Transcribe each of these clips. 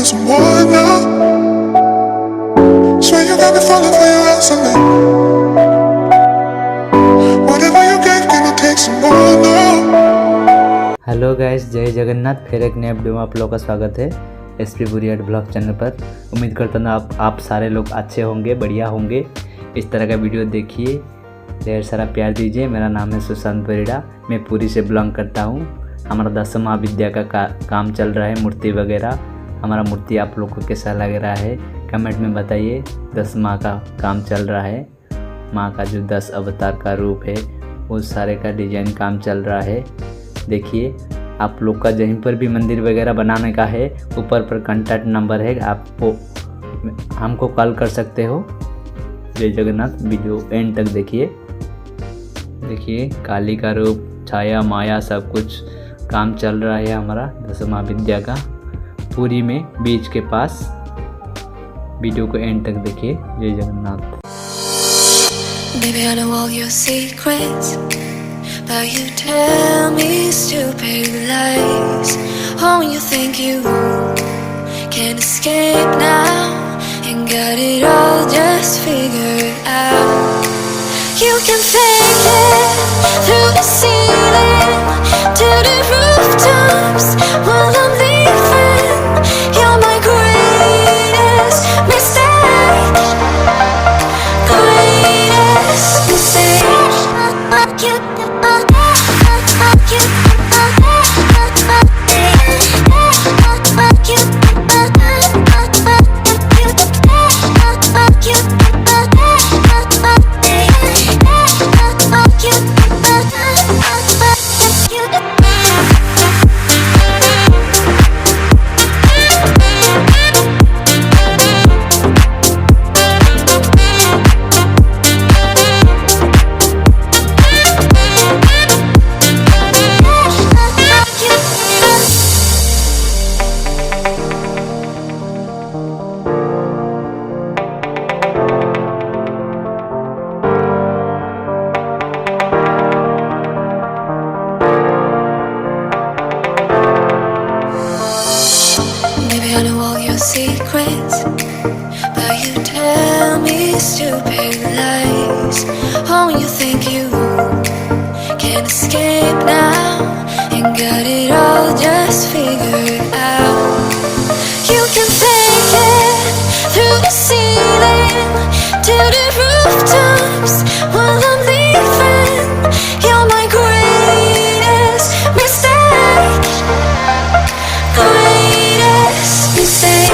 want some more now. Swear you got me falling for you instantly. Whatever you get, gonna take some more now. Hello guys, जय जगन्नाथ। फिर एक नए video में आप लोगों का स्वागत है SP Puri art blog channel पर। उम्मीद करता हूँ आप सारे लोग अच्छे होंगे, बढ़िया होंगे। इस तरह का वीडियो देखिए, ढेर सारा प्यार दीजिए। मेरा नाम है सुशांत परिड़ा, मैं पुरी से बिलोंग करता हूँ। हमारा 10 महाविद्या का काम चल रहा है, मूर्ति वगैरह। हमारा मूर्ति आप लोग को कैसा लग रहा है कमेंट में बताइए। 10 माह का काम चल रहा है। माँ का जो 10 अवतार का रूप है उस सारे का डिजाइन काम चल रहा है। देखिए, आप लोग का जहीं पर भी मंदिर वगैरह बनाने का है, ऊपर पर कॉन्टैक्ट नंबर है, आपको हमको कॉल कर सकते हो। जय जगन्नाथ। वीडियो एंड तक देखिए। देखिए, काली का रूप, छाया, माया सब कुछ काम चल रहा है हमारा 10 महाविद्या का, पुरी में बीच के पास। वीडियो को एंड तक देखिए। जय Jagannath. Baby, I know all your secrets, but you tell me stupid lies. Oh, you think you can escape now and got it all just figured out. You can fake it through the ceiling to the rooftops while I'm leaving. You're my greatest mistake, greatest mistake. I know all your secrets, but you tell me stupid lies. Oh, you think you can escape now and got it all just figured out. You can fake it through the ceiling to the rooftops while I'm leaving. You're my greatest mistake, greatest mistake.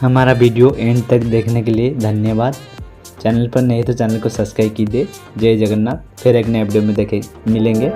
हमारा video and तक देखने के लिए धन्यवाद। Channel पर नहीं तो channel को सब्सक्राइब कीजिए। जय जगन्नाथ। फिर एक नए वीडियो में मिलेंगे।